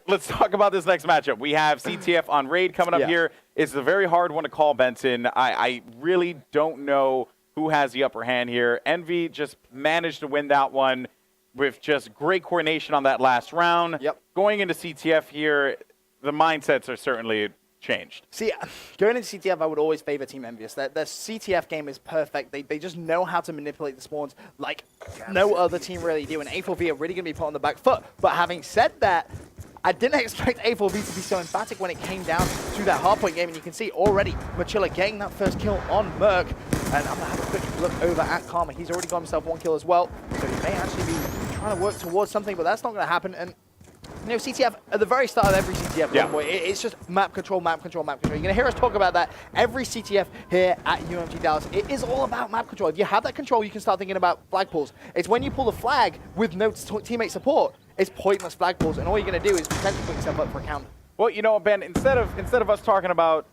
let's talk about this next matchup. We have CTF on Raid coming up here. It's a very hard one to call, Benson. I really don't know who has the upper hand here. Envy just managed to win that one with just great coordination on that last round. Going into CTF here, the mindsets are certainly changed. See, going into CTF, I would always favor Team EnVyUs. Their CTF game is perfect. They just know how to manipulate the spawns like no other team really do, and A4V are really going to be put on the back foot. But having said that, I didn't expect A4V to be so emphatic when it came down to that hardpoint game, and you can see already Mochila getting that first kill on Merc. And I'm going to have a quick look over at Karma. He's already got himself 1 kill as well, so he may actually be trying to work towards something, but that's not going to happen. And you know, CTF, at the very start of every CTF, boy, it's just map control, map control, map control. You're going to hear us talk about that every CTF here at UMG Dallas. It is all about map control. If you have that control, you can start thinking about flag pulls. It's when you pull the flag with no teammate support, it's pointless flag pulls, and all you're going to do is potentially put yourself up for a counter. Well, you know, Ben, instead of us talking about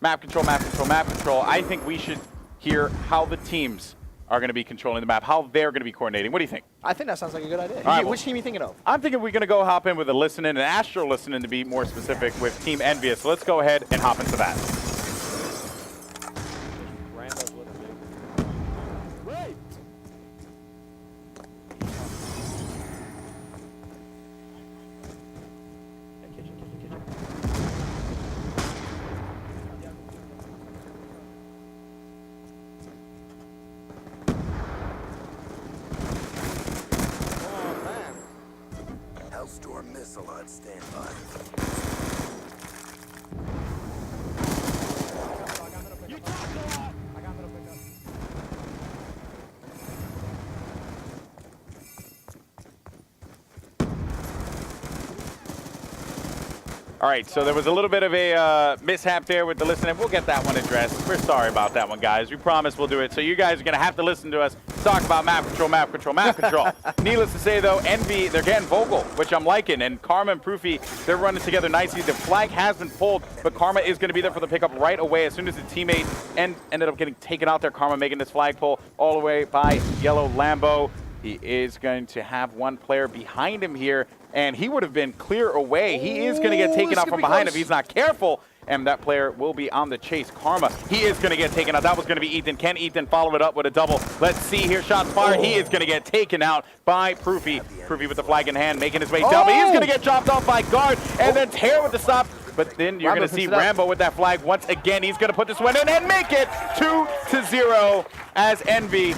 map control, map control, map control, I think we should hear how the teams are going to be controlling the map, how they're going to be coordinating. What do you think? I think that sounds like a good idea. Right, which team are you thinking of? I'm thinking we're going to go hop in with a listening, an Astro listening to be more specific with Team EnVyUs. So let's go ahead and hop into that. Storm missile on standby. All right, so there was a little bit of a mishap there with the listening. We'll get that one addressed. We're sorry about that one, guys. We promise we'll do it. So you guys are going to have to listen to us talk about map control, map control, map control. Needless to say, though, Envy, they're getting vocal, which I'm liking. And Karma and Proofy, they're running together nicely. The flag has been pulled, but Karma is going to be there for the pickup right away. As soon as the teammate ended up getting taken out there, Karma making this flag pull all the way by Yellow Lambo. He is going to have one player behind him here, and he would have been clear away. He is going to get taken out from behind if he's not careful, and that player will be on the chase. Karma, he is going to get taken out. That was going to be Ethan. Can Ethan follow it up with a double? Let's see here. Shots fired. He is going to get taken out by Proofy. Proofy with the flag in hand, making his way down. He's going to get dropped off by Guard, and then Tear with the stop. But then you're going to see Rambo with that flag once again. He's going to put this one in and make it 2-0 as Envy.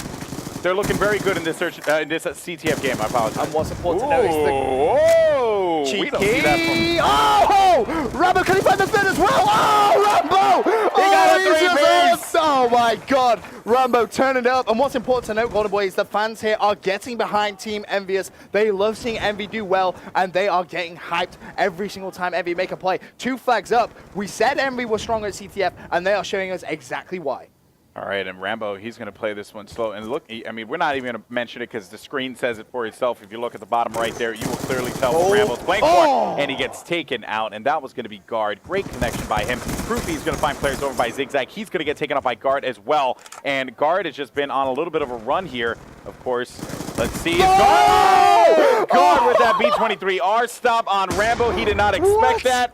They're looking very good in this CTF game. I apologize. And what's important to know is the... Whoa! We don't see that from... Oh! Rambo, can he find the third as well? Oh, Rambo! He got a 3-piece! Oh, my God. Rambo turning it up. And what's important to note, Golden Boy, is the fans here are getting behind Team EnVyUs. They love seeing Envy do well, and they are getting hyped every single time Envy make a play. 2 flags up. We said Envy was strong at CTF, and they are showing us exactly why. All right, and Rambo, he's going to play this one slow. And look, I mean, we're not even going to mention it because the screen says it for itself. If you look at the bottom right there, you will clearly tell what Rambo's playing for. And he gets taken out, and that was going to be Guard. Great connection by him. Proofy's going to find players over by Zigzag. He's going to get taken out by Guard as well. And Guard has just been on a little bit of a run here. Of course, let's see. Guard with that B-23R stop on Rambo. He did not expect that.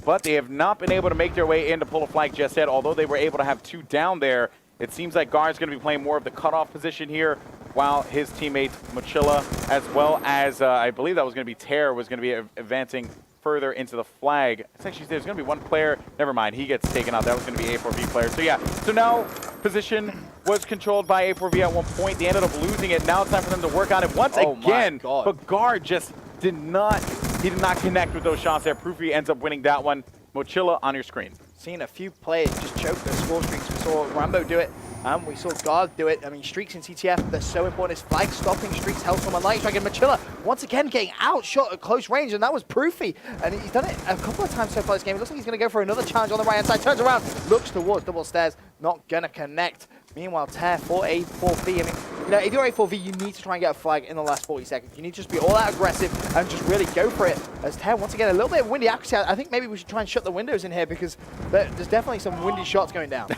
But they have not been able to make their way in to pull a flag just yet, although they were able to have 2 down there. It seems like Guard's going to be playing more of the cutoff position here, while his teammate Mochila, as well as I believe that was going to be Tear, was going to be advancing further into the flag. It's actually, there's going to be one player. Never mind, he gets taken out. That was going to be A4V player. So yeah, so now position was controlled by A4V at one point. They ended up losing it. Now it's time for them to work on it once again. But Guard just did not connect with those shots there. Proofy ends up winning that one. Mochila on your screen. Seen a few players just choke their score streaks. We saw Rambo do it. We saw Guard do it. I mean, streaks in CTF, they're so important. His flag stopping streaks helps from a light strike. And Mochila, once again, getting outshot at close range, and that was Proofy. And he's done it a couple of times so far this game. It looks like he's going to go for another challenge on the right-hand side. Turns around, looks towards double stairs, not going to connect. Meanwhile, Tear for A4V. I mean, you know, if you're A4V, you need to try and get a flag in the last 40 seconds. You need to just be all out aggressive and just really go for it. As Ted, once again, a little bit of windy accuracy. I think maybe we should try and shut the windows in here because there's definitely some windy shots going down.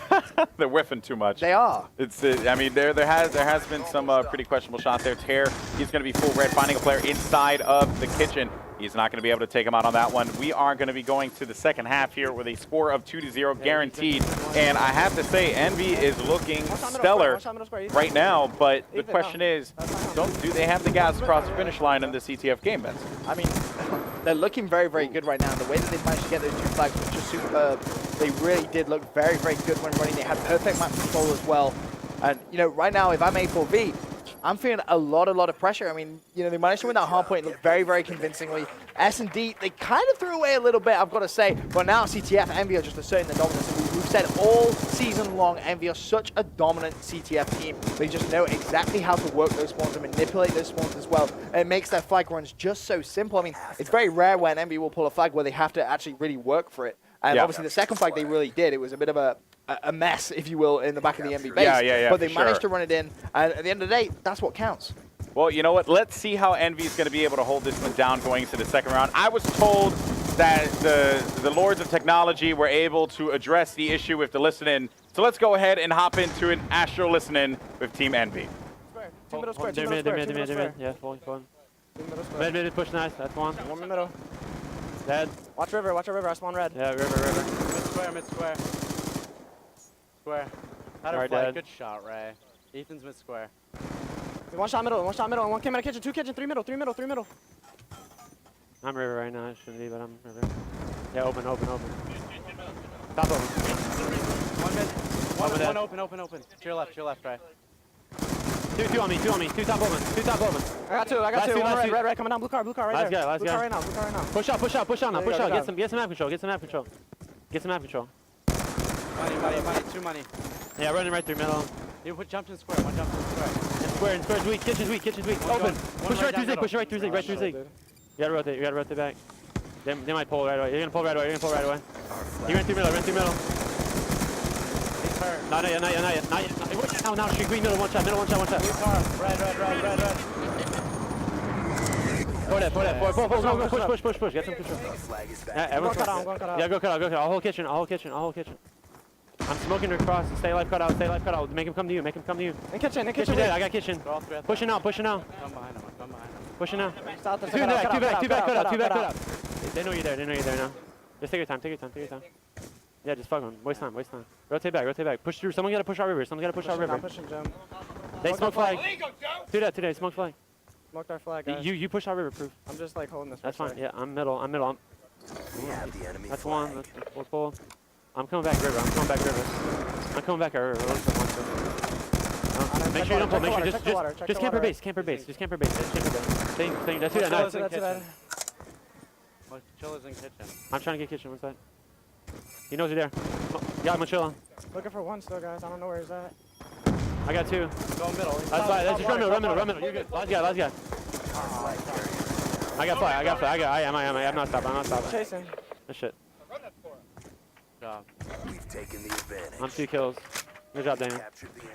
They're whiffing too much. They are. It's. I mean, there has been some pretty questionable shots there. Tear, he's going to be full red, finding a player inside of the kitchen. He's not going to be able to take him out on that one. We are going to be going to the second half here with a score of 2-0 guaranteed. And I have to say, Envy is looking stellar right now. But the question is, do they have the gas across the finish line in the CTF game, Ben? I mean, they're looking very, very good right now. The way that they managed to get those 2 flags was just superb. They really did look very, very good when running. They had perfect map control as well. And, you know, right now, if I'm A4V, I'm feeling a lot of pressure. I mean, you know, they managed to win that hard point, looked very, very convincingly. S&D, they kind of threw away a little bit, I've got to say. But now CTF, EnVy are just asserting the dominance. And we've said all season long, EnVy are such a dominant CTF team. They just know exactly how to work those spawns and manipulate those spawns as well. And it makes their flag runs just so simple. I mean, it's very rare when EnVy will pull a flag where they have to actually really work for it. And obviously the second flag they really did. It was a bit of a mess, if you will, in the back of the EnVy base. Yeah, but they managed to run it in. And at the end of the day, that's what counts. Well, you know what? Let's see how Envy is going to be able to hold this one down going into the second round. I was told that the Lords of Technology were able to address the issue with the listen-in. So let's go ahead and hop into an Astro listen-in with Team Envy. Two middle square, two middle square. Yeah, one. Mid, push nice. That's one. One middle. Dead. Watch river, I spawn red. Yeah, river. Mid square. Square. Had a flag, good shot, Ray. Ethan's mid square. One shot middle, and one came out of kitchen, 2 kitchen, 3 middle. I'm river right now, I shouldn't be, but I'm river. Yeah, open. Top open. One open. To your left, Ray. Two on me, 2 top open. I got two. One red, coming down, blue car right there. Last guy. Blue car right now. Push out now, push out. Get some map control. Money, 2 money. Yeah, running right through middle. You jump in square, one jump in square. In square's weak, kitchen's weak. Open. Push right through Zig. You gotta rotate back. They might pull right away. You're gonna pull right away. He ran through middle. Not yet. Now, shoot green middle, one shot. Red. Push. Get some control. Everyone's cut out. Yeah, go cut out. All whole kitchen. I'm smoking across. Stay life cut out. Make him come to you. In kitchen. Dead. I got kitchen. Pushing out. Come behind him. Pushing out. Two back cut out. They know you're there now. Just take your time. Yeah, just fuck him. Waste time. Rotate back. Push through. Someone gotta push our river. I'm pushing, Jim. They smoke flag. Do that today. Smoke flag. Smoked our flag, guys. You push our river, proof. I'm just like holding this. That's fine. Yeah, I'm middle. That's one. Let's pull. I'm coming back river. I'm coming back our river. Make sure you don't pull. Make sure just camper base. Just camper base. Stay. That's it. Nice. Chilla's in kitchen. I'm trying to get kitchen. One side. He knows you're there. Yeah, I'm Chilla. Looking for one still, guys. I don't know where he's at. I got 2. Go middle. That's fine. Let's just run middle. You're good. Last guy. I got flag. I am. I'm not stopping. Chasing. Good shit. Job. We've taken the advantage. I'm 2 kills. Good job, Daniel.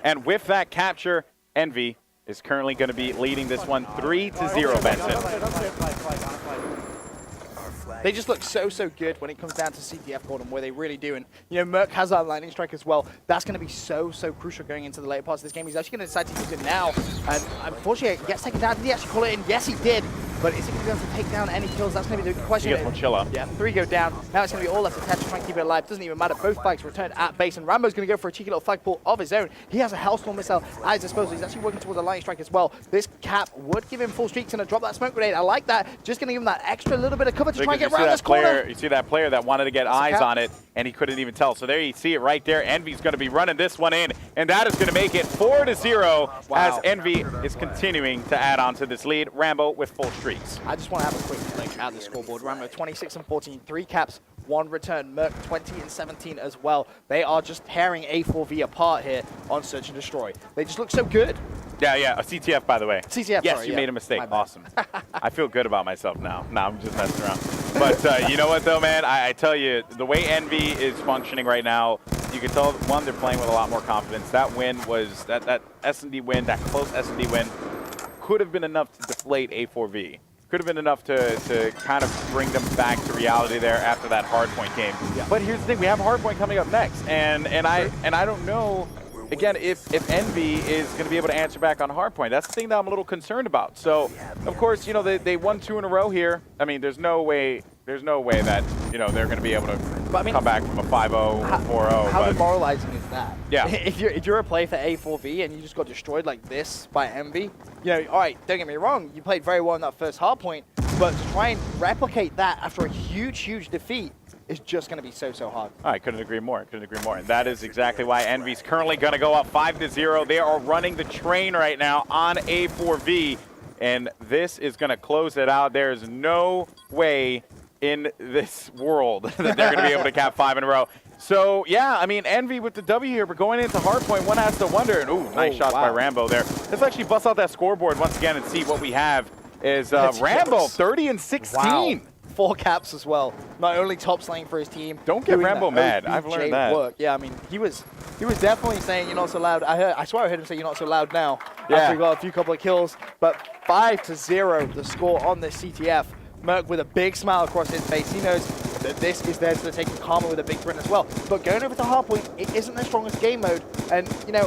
And with that capture, Envy is currently going to be leading this one 3-0, Benson. They just look so good when it comes down to CTF Gordon, where they really do. And, you know, Merc has that lightning strike as well. That's going to be so crucial going into the later parts of this game. He's actually going to decide to use it now. And unfortunately, he gets taken down. Did he actually call it in? Yes, he did. But is he going to be able to take down any kills? That's going to be the question. He gets Mochilla. Yeah, 3 go down. Now it's going to be all left to Ted to try and keep it alive. Doesn't even matter. Both flags returned at base. And Rambo's going to go for a cheeky little flagpole of his own. He has a Hellstorm missile at his disposal. He's actually working towards a lightning strike as well. This cap would give him full streaks and a drop that smoke grenade. I like that. Just going to give him that extra little bit of cover to try and get around this corner. You see that player that wanted to get eyes on it, and he couldn't even tell. So there you see it right there. Envy's going to be running this one in, and that is going to make it 4-0 as Envy is continuing to add on to this lead. Rambo with full streaks. I just want to have a quick look at the scoreboard. Rambo 26 and 14, 3 caps, 1 return. Merc 20 and 17 as well. They are just tearing A4V apart here on Search and Destroy. They just look so good. Yeah, a CTF, by the way. CTF, yes, sorry, you yeah. made a mistake. Awesome. I feel good about myself now. No, I'm just messing around. But you know what, though, man? I tell you, the way Envy is functioning right now, you can tell, one, they're playing with a lot more confidence. That win was, that S&D win, that close S&D win, could have been enough to deflate A4V. Could have been enough to kind of bring them back to reality there after that hardpoint game. Yeah. But here's the thing, we have hardpoint coming up next, and I don't know, again, if EnVy is going to be able to answer back on hardpoint. That's the thing that I'm a little concerned about. So, of course, you know, they won 2 in a row here. I mean, there's no way that, you know, they're going to be able to come back from a 5-0 or 4-0. How demoralizing is that? Yeah. If you're a player for A4V and you just got destroyed like this by EnVy, you know, all right, don't get me wrong, you played very well in that first hard point, but to try and replicate that after a huge defeat is just going to be so hard. I couldn't agree more. And that is exactly why EnVy's currently going to go up 5-0. They are running the train right now on A4V, and this is going to close it out. There is no way in this world that they're going to be able to cap 5 in a row. So, yeah, I mean, EnVy with the W here, but going into hardpoint, one has to wonder. And, ooh, nice shots by Rambo there. Let's actually bust out that scoreboard once again and see what we have is Rambo, 30 and 16. Wow. 4 caps as well. Not only top slaying for his team. Don't get Rambo mad. I've learned that. Work. Yeah, I mean, he was definitely saying you're not so loud. I swear I heard him say you're not so loud now. Yeah. After he got a couple of kills. But 5-0 the score on this CTF. Merc with a big smile across his face. He knows that this is there to take Karma with a big win as well. But going over to hardpoint, it isn't their strongest game mode. And, you know,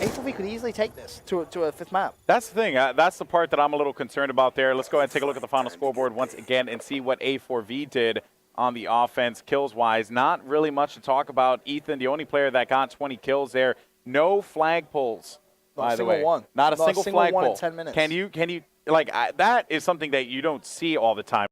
A4V could easily take this to a 5th map. That's the thing. That's the part that I'm a little concerned about there. Let's go ahead and take a look at the final scoreboard once again and see what A4V did on the offense kills-wise. Not really much to talk about. Ethan, the only player that got 20 kills there. No flag pulls, by the way. One. Not a single flag one pull. in 10 minutes. Can you like that is something that you don't see all the time.